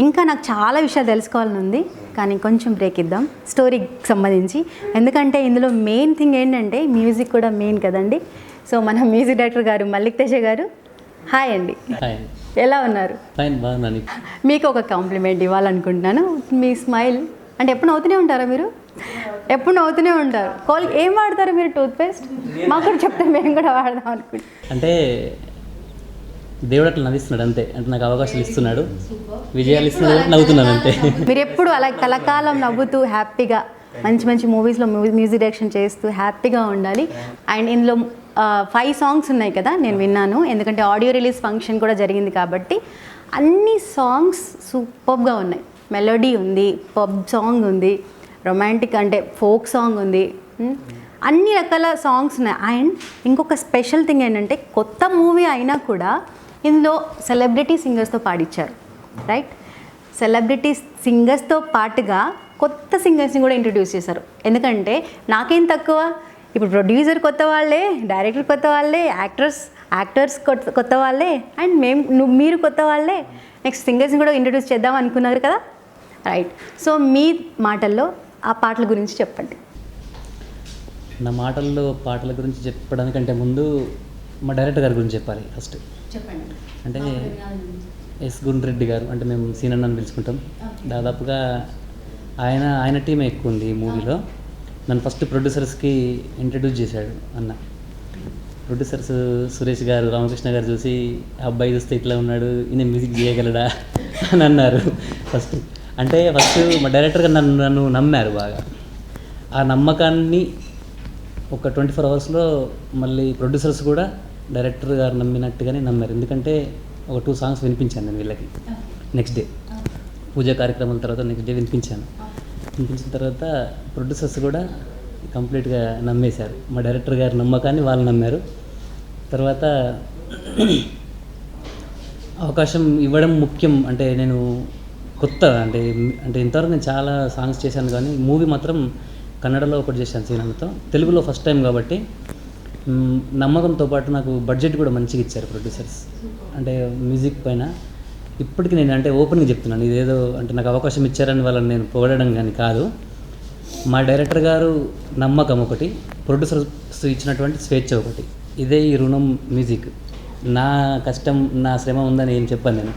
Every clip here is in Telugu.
ఇంకా నాకు చాలా విషయాలు తెలుసుకోవాలని ఉంది, కానీ కొంచెం బ్రేక్ ఇద్దాం స్టోరీకి సంబంధించి. ఎందుకంటే ఇందులో మెయిన్ థింగ్ ఏంటంటే మ్యూజిక్ కూడా మెయిన్ కదండి. సో మన మ్యూజిక్ డైరెక్టర్ గారు మల్లిక్ తేజ గారు, హాయ్ అండి. ఎలా ఉన్నారు? మీకు ఒక కాంప్లిమెంట్ ఇవ్వాలనుకుంటున్నాను. మీ స్మైల్ అంటే ఎప్పుడు నవ్వుతూనే ఉంటారా మీరు? ఎప్పుడు నవ్వుతూనే ఉంటారు. ఏం వాడతారు మీరు? టూత్పేస్ట్ మాకు కూడా చెప్తే మేము కూడా వాడదాం అనుకుంటున్నాం. అంటే దేవుడు అట్లా నవ్విస్తున్నాడు అంతే. అంటే నాకు అవకాశాలు ఇస్తున్నాడు, విజయాలు ఇస్తున్నాడు, నవ్వుతున్నాను అంతే. మీరు ఎప్పుడు అలా కలకాలం నవ్వుతూ హ్యాపీగా మంచి మంచి మూవీస్లో మ్యూజిక్ డైరెక్షన్ చేస్తూ హ్యాపీగా ఉండాలి. అండ్ ఇందులో 5 సాంగ్స్ ఉన్నాయి కదా, నేను విన్నాను. ఎందుకంటే ఆడియో రిలీజ్ ఫంక్షన్ కూడా జరిగింది కాబట్టి అన్ని సాంగ్స్ సూపర్గా ఉన్నాయి. మెలోడీ ఉంది, పబ్ సాంగ్ ఉంది, రొమాంటిక్ అంటే ఫోక్ సాంగ్ ఉంది, అన్ని రకాల సాంగ్స్ ఉన్నాయి. అండ్ ఇంకొక స్పెషల్ థింగ్ ఏంటంటే కొత్త మూవీ అయినా కూడా ఇందులో సెలబ్రిటీ సింగర్స్తో పాడించారు, రైట్? సెలబ్రిటీ సింగర్స్తో పాటుగా కొత్త సింగర్స్ని కూడా ఇంట్రడ్యూస్ చేశారు. ఎందుకంటే నాకేం తక్కువ, ఇప్పుడు ప్రొడ్యూసర్ కొత్త వాళ్ళే, డైరెక్టర్ కొత్త వాళ్ళే, యాక్టర్స్ కొత్త వాళ్ళే, అండ్ మీరు కొత్త వాళ్ళే. నెక్స్ట్ సింగర్స్ని కూడా ఇంట్రడ్యూస్ చేద్దాం అనుకున్నారు కదా, రైట్? సో మీ మాటల్లో ఆ పాటల గురించి చెప్పండి. నా మాటల్లో పాటల గురించి చెప్పడానికంటే ముందు మా డైరెక్టర్ గారి గురించి చెప్పాలి ఫస్ట్. చెప్పండి. అంటే ఎస్ గుండ్రెడ్డి గారు, అంటే మేము సీనన్న అని పిలుచుకుంటాం. దాదాపుగా ఆయన టీమే ఎక్కువ ఉంది ఈ మూవీలో. నన్ను ఫస్ట్ ప్రొడ్యూసర్స్కి ఇంట్రడ్యూస్ చేశాడు అన్న. ప్రొడ్యూసర్స్ సురేష్ గారు, రామకృష్ణ గారు చూసి అబ్బాయి చూస్తే ఇట్లా ఉన్నాడు, ఈయన మ్యూజిక్ చేయగలడా అని అన్నారు ఫస్ట్. అంటే ఫస్ట్ మా డైరెక్టర్ గారు నన్ను నమ్మారు బాగా. ఆ నమ్మకాన్ని ఒక 24 అవర్స్లో మళ్ళీ ప్రొడ్యూసర్స్ కూడా డైరెక్టర్ గారు నమ్మినట్టుగానే నమ్మారు. ఎందుకంటే ఒక 2 సాంగ్స్ వినిపించాను నేను వీళ్ళకి. నెక్స్ట్ డే పూజా కార్యక్రమాల తర్వాత నెక్స్ట్ డే వినిపించాను. వినిపించిన తర్వాత ప్రొడ్యూసర్స్ కూడా కంప్లీట్గా నమ్మేశారు. మా డైరెక్టర్ గారి నమ్మకాన్ని వాళ్ళు నమ్మారు. తర్వాత అవకాశం ఇవ్వడం ముఖ్యం. అంటే నేను కొత్త అంటే ఇంతవరకు నేను చాలా సాంగ్స్ చేశాను, కానీ మూవీ మాత్రం కన్నడలో ఒకటి చేశాను సీనన్నతో, తెలుగులో ఫస్ట్ టైం కాబట్టి నమ్మకంతో పాటు నాకు బడ్జెట్ కూడా మంచిగా ఇచ్చారు ప్రొడ్యూసర్స్. అంటే మ్యూజిక్ పైన ఇప్పటికీ నేను అంటే ఓపెన్గా చెప్తున్నాను, ఇదేదో అంటే నాకు అవకాశం ఇచ్చారని వాళ్ళని నేను పొగడడం కానీ కాదు. మా డైరెక్టర్ గారు నమ్మకం ఒకటి, ప్రొడ్యూసర్స్ ఇచ్చినటువంటి స్వేచ్ఛ ఒకటి. ఇదే ఈ రుణం మ్యూజిక్. నా కష్టం నా శ్రమ ఉందని ఏం చెప్పాను నేను.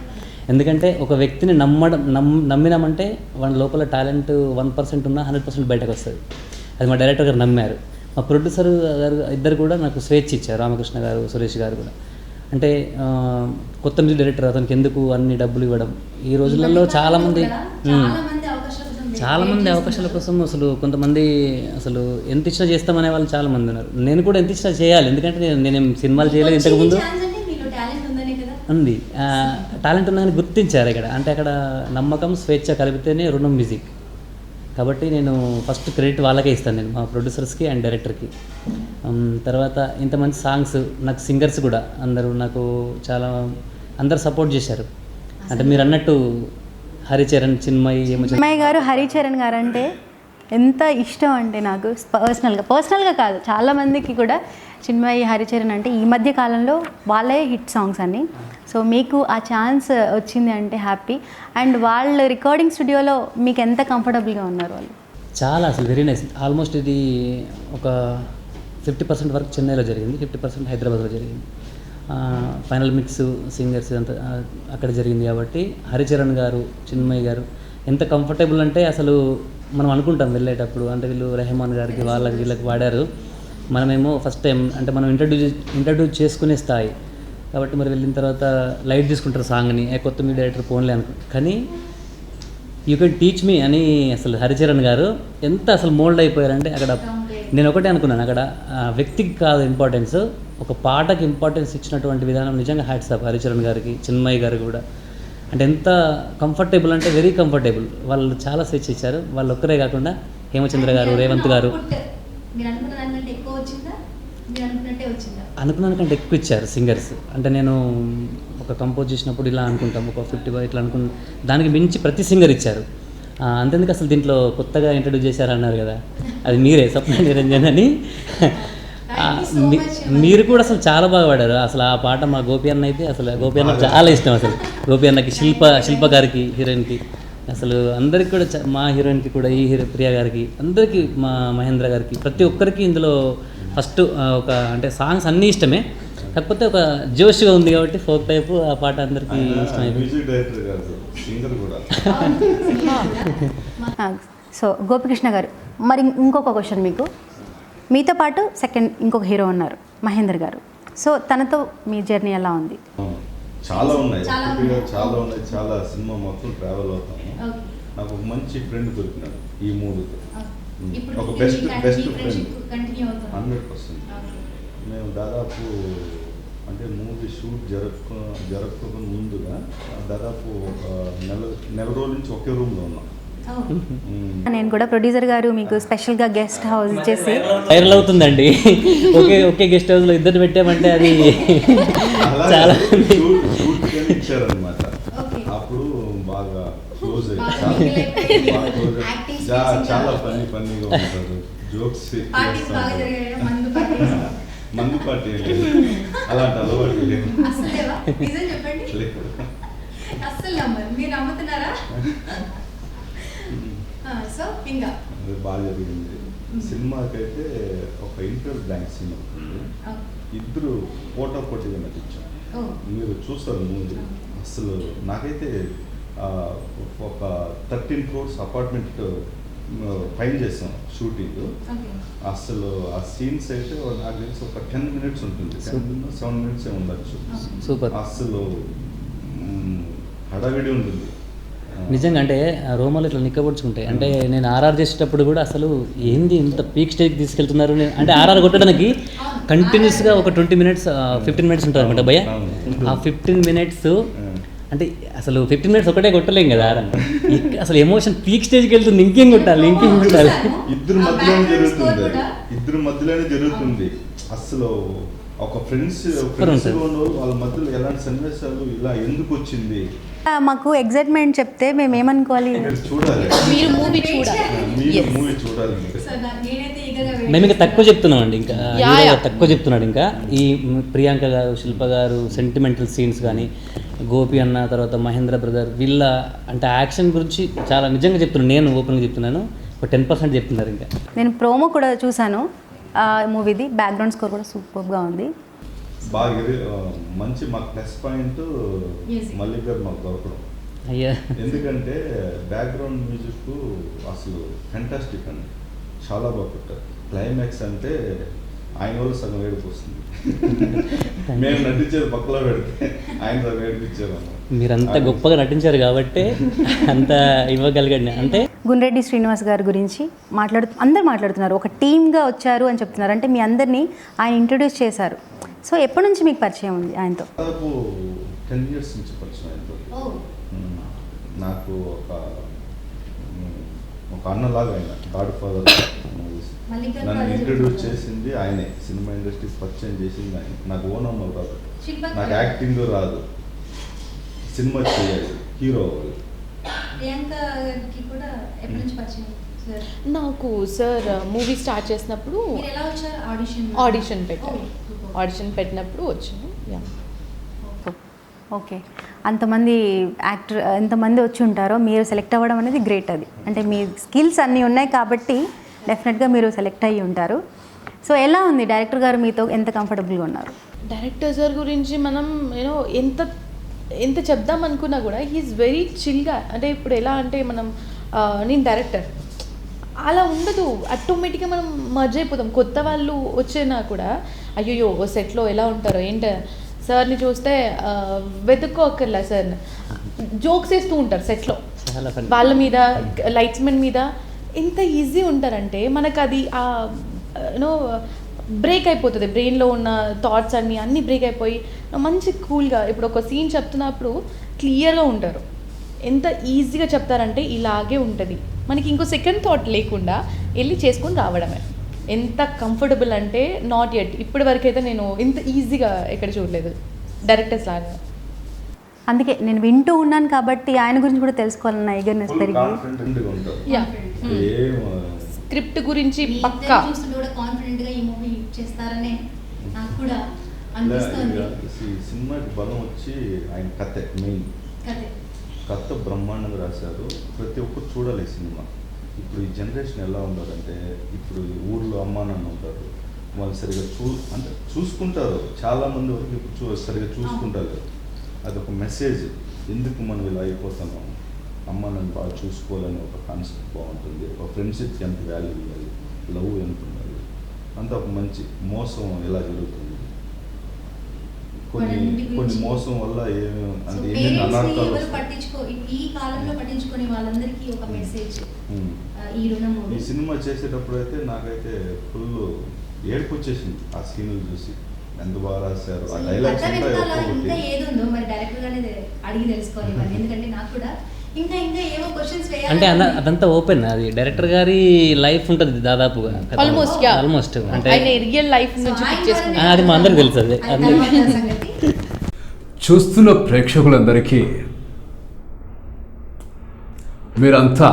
ఎందుకంటే ఒక వ్యక్తిని నమ్మినామంటే వాళ్ళ లోపల టాలెంట్ 1% ఉన్నా 100% బయటకు వస్తుంది. అది మా డైరెక్టర్ గారు నమ్మారు. మా ప్రొడ్యూసర్ గారు ఇద్దరు కూడా నాకు స్వేచ్ఛ ఇచ్చారు, రామకృష్ణ గారు, సురేష్ గారు కూడా. అంటే కొత్త మ్యూజిక్ డైరెక్టర్, అతనికి ఎందుకు అన్ని డబ్బులు ఇవ్వడం. ఈ రోజులలో చాలామంది అవకాశాల కోసం అసలు కొంతమంది అసలు ఎంత ఇచ్చినా చేస్తామనే వాళ్ళు చాలామంది ఉన్నారు. నేను కూడా ఎంత ఇచ్చినా చేయాలి, ఎందుకంటే నేనేం సినిమాలు చేయలేదు ఇంతకుముందు. ఉంది టాలెంట్ ఉందని గుర్తించారు ఇక్కడ. అంటే అక్కడ నమ్మకం స్వేచ్ఛ కలిపితేనే రుణం మ్యూజిక్. కాబట్టి నేను ఫస్ట్ క్రెడిట్ వాళ్ళకే ఇస్తాను, నేను మా ప్రొడ్యూసర్స్కి అండ్ డైరెక్టర్కి. తర్వాత ఇంత మంచి సాంగ్స్, నాకు సింగర్స్ కూడా నాకు అందరు సపోర్ట్ చేశారు. అంటే మీరు అన్నట్టు హరిచరణ్, చిన్మయి గారు, హరిచరణ్ గారు అంటే ఎంత ఇష్టం అంటే నాకు పర్సనల్గా కాదు, చాలామందికి కూడా చిన్మయి, హరిచరణ్ అంటే ఈ మధ్య కాలంలో వాళ్ళే హిట్ సాంగ్స్ అన్ని. సో మీకు ఆ ఛాన్స్ వచ్చింది అంటే హ్యాపీ. అండ్ వాళ్ళ రికార్డింగ్ స్టూడియోలో మీకు ఎంత కంఫర్టబుల్గా ఉన్నారు వాళ్ళు? చాలా అసలు వెరీ నైస్. ఆల్మోస్ట్ ఇది ఒక 50% వరకు చెన్నైలో జరిగింది, 50% హైదరాబాద్లో జరిగింది. ఫైనల్ మిక్స్ సింగర్స్ అంతా అక్కడ జరిగింది. కాబట్టి హరిచరణ్ గారు, చిన్మయి గారు ఎంత కంఫర్టబుల్ అంటే అసలు మనం అనుకుంటాం వెళ్ళేటప్పుడు, అంటే వీళ్ళు రెహమాన్ గారికి వీళ్ళకి వాడారు, మనమేమో ఫస్ట్ టైం అంటే మనం ఇంట్రడ్యూస్ చేసుకునే స్థాయి కాబట్టి మరి వెళ్ళిన తర్వాత లైట్ తీసుకుంటారు సాంగ్ని, కొత్త మీ డైరెక్టర్ ఫోన్లే కానీ యూ కెన్ టీచ్ మీ అని అసలు హరిచరణ్ గారు ఎంత అసలు మోల్డ్ అయిపోయారంటే అక్కడ నేను ఒకటే అనుకున్నాను, అక్కడ వ్యక్తికి కాదు ఇంపార్టెన్స్, ఒక పాటకి ఇంపార్టెన్స్ ఇచ్చినటువంటి విధానం నిజంగా హ్యాట్స్ ఆఫ్ హరిచరణ్ గారికి, చిన్మయి గారు కూడా. అంటే ఎంత కంఫర్టబుల్ అంటే వెరీ కంఫర్టబుల్. వాళ్ళు చాలా స్వేచ్ఛ ఇచ్చారు. వాళ్ళు ఒక్కరే కాకుండా హేమచంద్ర గారు, రేవంత్ గారు అనుకున్నాను కంటే ఎక్కువ ఇచ్చారు సింగర్స్. అంటే నేను ఒక కంపోజ్ చేసినప్పుడు ఇలా అనుకుంటాం, ఒక 50 ఇట్లా అనుకున్న దానికి మించి ప్రతి సింగర్ ఇచ్చారు. అంతేందుకు అసలు దీంట్లో కొత్తగా ఇంట్రడ్యూస్ చేశారన్నారు కదా, అది మీరే స్వప్న నిరంజన్ అని. మీరు కూడా అసలు చాలా బాగా పాడారు అసలు ఆ పాట. మా గోపి అన్న అయితే అసలు గోపి అన్న చాలా ఇష్టం అసలు. గోపి అన్నకి శిల్ప గారికి హీరోయిన్కి అసలు అందరికి కూడా మా హీరోయిన్కి కూడా ఈ ప్రియా గారికి అందరికీ మా మహేంద్ర గారికి ప్రతి ఒక్కరికి ఇందులో ఫస్ట్ ఒక అంటే సాంగ్స్ అన్నీ ఇష్టమే, కాకపోతే ఒక జోష్గా ఉంది కాబట్టి ఫోక్ టైపు ఆ పాట అందరికీ ఇష్టమైంది. సో గోపికృష్ణ గారు, మరి ఇంకొక క్వశ్చన్ మీకు. మీతో పాటు సెకండ్ ఇంకొక హీరో ఉన్నారు మహేందర్ గారు. సో తనతో మీ జర్నీ ఎలా ఉంది? చాలా ఉన్నాయి, చాలా సినిమా మొత్తం ట్రావెల్ అవుతాము. నాకు ఒక మంచి ఫ్రెండ్ దొరికినాడు ఈ మూవీతో, ఒక బెస్ట్ ఫ్రెండ్ 100%. మేము దాదాపు అంటే మూవీ షూట్ జరగక ముందుగా దాదాపు ఒక నెల రోజుల నుంచి ఒకే రూమ్లో ఉన్నాం. నేను కూడా ప్రొడ్యూసర్ గారు మీకు స్పెషల్గా గెస్ట్ హౌస్ ఇచ్చేసి వైరల్ అవుతుందండి. ఒకే గెస్ట్ హౌస్లో ఇద్దరు పెట్టామంటే అది చాలా ఇచ్చారనమాట. అప్పుడు బాగా క్లోజ్ చాలా ఫన్నీగా ఉంటారు, జోక్స్ మందు పార్టీ అలాంటి అలవాటు లేదు. బాగా జరిగింది. సినిమాకైతే ఒక ఇంటర్ బ్యాంక్ సినిమా ఉంటుంది, ఇద్దరు పోటాపోటీగా నటించాం. మీరు చూస్తారు మూవీ. అసలు నాకైతే ఒక 13 crores అపార్ట్మెంట్ పైన చేసాం షూటింగ్. అసలు ఆ సీన్స్ అయితే నాకు తెలిసి ఒక 10 minutes ఉంటుంది, 7 minutes ఉండొచ్చు. సూపర్. అసలు హడావిడి ఉంటుంది నిజంగా. అంటే రోమాలు ఇట్లా నిక్కబొడుచుకుంటాయి. అంటే నేను ఆర్ఆర్ చేసేటప్పుడు కూడా అసలు ఏంది ఇంత పీక్ స్టేజ్కి తీసుకెళ్తున్నారు. అంటే ఆర్ఆర్ కొట్టడానికి కంటిన్యూస్గా ఒక 20 minutes 15 minutes ఉంటుంది అనమాట భయ్య. ఆ 15 minutes అంటే అసలు 15 minutes ఒకటే కొట్టలేం కదా ఆర్ఆర్. అసలు ఎమోషన్ పీక్ స్టేజ్కి వెళ్తుంది, ఇంకేం కొట్టాలి. ఇద్దరు మధ్యలోనే జరుగుతుంది. అసలు ఒక ఫ్రెండ్స్ వాళ్ళ మధ్యలో ఎలాంటి సన్నివేశాలు ఇలా ఎందుకు వచ్చింది మాకు ఎగ్జైట్మెంట్ చెప్తే మేము ఏమనుకోవాలి. చూడాలి, మీరు మూవీ చూడాలి. మేము ఇంకా తక్కువ చెప్తున్నాం అండి, ఇంకా తక్కువ చెప్తున్నాడు. ఇంకా ఈ ప్రియాంక గారు, శిల్ప గారు సెంటిమెంటల్ సీన్స్ కానీ, గోపి అన్న, తర్వాత మహేంద్ర బ్రదర్ వీళ్ళ అంటే యాక్షన్ గురించి చాలా నిజంగా చెప్తున్నాను. నేను ఓపెన్గా చెప్తున్నాను, ఒక 10% చెప్తున్నారు. ఇంకా నేను ప్రోమో కూడా చూశాను మూవీది, బ్యాక్గ్రౌండ్ స్కోర్ కూడా సూపర్గా ఉంది. బాగా మంచి మాకు ప్లస్ పాయింట్ మల్లిక్ గారు మాకు దొరకడం. అయ్యా, ఎందుకంటే బ్యాక్గ్రౌండ్ మ్యూజిక్ అసలు ఫ్యాంటాస్టిక్ అండి, చాలా బాగా పెట్టారు. క్లైమాక్స్ అంటే ఆయన వల్ల సగం వేడికి వస్తుంది. మేము నటించేది పక్కలో పెడితే ఆయన సగం వేడిపించారు. మీరంతా గొప్పగా నటించారు కాబట్టి అంత ఇవ్వగలిగండి. అంటే గుండ్రెడ్డి శ్రీనివాస్ గారి గురించి అందరు మాట్లాడుతున్నారు, ఒక టీమ్గా వచ్చారు అని చెప్తున్నారు. అంటే మీ అందరినీ ఆయన ఇంట్రొడ్యూస్ చేశారు. సో ఎప్పటి నుంచి మీకు పరిచయం ఉంది ఆయనతో? దాదాపు 10 years నుంచి పరిచయం ఆయనతో. నాకు ఒక అన్నలాగా ఆయన, గాడ్ ఫాదర్ మూవీస్ నన్ను ఇంట్రడ్యూస్ చేసింది ఆయనే, సినిమా ఇండస్ట్రీకి పరిచయం చేసింది ఆయన. నాకు ఓనమ్మ రాదు, నాకు యాక్టింగ్ రాదు, సినిమా చేయాలి, హీరో అవ్వాలి. నాకు సార్ మూవీ స్టార్ట్ చేసినప్పుడు ఆడిషన్ పెట్టినప్పుడు వచ్చాను. ఓకే, అంతమంది ఎంతమంది వచ్చి ఉంటారో మీరు సెలెక్ట్ అవ్వడం అనేది గ్రేట్. అది అంటే మీ స్కిల్స్ అన్నీ ఉన్నాయి కాబట్టి డెఫినెట్గా మీరు సెలెక్ట్ అయ్యి ఉంటారు. సో ఎలా ఉంది డైరెక్టర్ గారు మీతో ఎంత కంఫర్టబుల్గా ఉన్నారు? డైరెక్టర్ సార్ గురించి మనం ఎంత చెప్దాం అనుకున్నా కూడా హీఈస్ వెరీ చిల్గా. అంటే ఇప్పుడు ఎలా అంటే మనం నేను డైరెక్టర్ అలా ఉండదు, ఆటోమేటిక్గా మనం మర్జ్ అయిపోతాం. కొత్త వాళ్ళు వచ్చినా కూడా అయ్యో సెట్లో ఎలా ఉంటారో ఏంటి, సార్ని చూస్తే వెతుక్కోక్కర్లా, సార్ని జోక్స్ వేస్తూ ఉంటారు సెట్లో వాళ్ళ మీద, లైట్స్మెన్ మీద. ఎంత ఈజీ ఉంటారంటే మనకు అది యూనో బ్రేక్ అయిపోతుంది, బ్రెయిన్లో ఉన్న థాట్స్ అన్నీ బ్రేక్ అయిపోయి మంచి కూల్గా. ఇప్పుడు ఒక సీన్ చెప్తున్నప్పుడు క్లియర్గా ఉంటారు, ఎంత ఈజీగా చెప్తారంటే ఇలాగే ఉంటుంది. మనకి ఇంకో సెకండ్ థాట్ లేకుండా వెళ్ళి చేసుకొని రావడమే. ఎంత కంఫర్టబుల్ అంటే నాట్ యెట్, ఇప్పటి వరకు అయితే నేను ఇంత ఈజీగా ఎక్కడ చూడలేదు డైరెక్టర్స్ లాగా. అందుకే నేను వింటూ ఉన్నాను కాబట్టి ఆయన గురించి కూడా తెలుసుకోవాలన్న ఈగర్నెస్ పెరిగి. స్క్రిప్ట్ గురించి పక్కా హిట్ చేస్తారనే నాకు కూడా ఇలా అనిపిస్తుంది. ఈ సినిమాకి బలం వచ్చి ఆయన కథ మెయిన్ కదే కథ బ్రహ్మాండంగా రాశారు. ప్రతి ఒక్కరు చూడాలి ఈ సినిమా. ఇప్పుడు ఈ జనరేషన్ ఎలా ఉన్నారంటే, ఇప్పుడు ఈ ఊర్లో అమ్మా నాన్న ఉంటారు, వాళ్ళు సరిగా అంటే చూసుకుంటారు, చాలామంది వరకు ఇప్పుడు సరిగా చూసుకుంటారు. అదొక మెసేజ్, ఎందుకు మనం ఇలా అయిపోతున్నాం, అమ్మ నన్ను బాగా చూసుకోవాలని ఒక కాన్సెప్ట్ బాగుంటుంది. ఒక ఫ్రెండ్షిప్కి ఎంత వాల్యూ ఇవ్వాలి, లవ్ ఎంత ఉండాలి, అంత ఒక మంచి మోసం ఎలా జరుగుతుంది, కొన్ని మోసం వల్ల అంటే ఏమేమి అనర్థాలు ఈ కాలంలో పట్టించుకొని వాళ్ళందరికీ ఒక మెసేజ్. ఈ సినిమా చేసేటప్పుడు అయితే నాకైతే ఫుల్ ఏడుపు వచ్చేసింది ఆ సీన్లు చూసి. ఎంత బాగా రాశారు ఆ డైలాగ్స్. ఇంకా ఏదుందో మరి డైరెక్టర్ గానే అడిగి తెలుసుకోవాలి మరి, ఎందుకంటే నాకు కూడా ఇంకా ఏవో క్వశ్చన్స్ వేయాలి. అంటే అదంతా ఓపెన్, అది డైరెక్టర్ గారి లైఫ్ ఉంటుంది దాదాపుగా, ఆల్మోస్ట్ అంటే ఆయన రియల్ లైఫ్ నుంచి పిక్ చేసుకున్నాను. అది మా అందరికి తెలుసు. అది చూస్తున్న ప్రేక్షకులందరికీ మీరంతా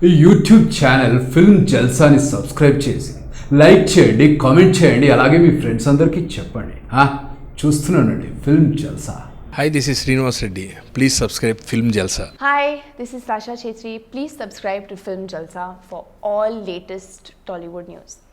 ఈ యూట్యూబ్ ఛానల్ ఫిల్మ్ జల్సాని సబ్స్క్రైబ్ చేసి లైక్ చేయండి, కామెంట్ చేయండి, అలాగే మీ ఫ్రెండ్స్ అందరికీ చెప్పండి. చూస్తున్నానండి film Jalsa. Hi, this is Srinivas Reddy. Please subscribe Film Jalsa. Hi, this is Sasha Chetri. Please subscribe to Film Jalsa for all latest Tollywood news.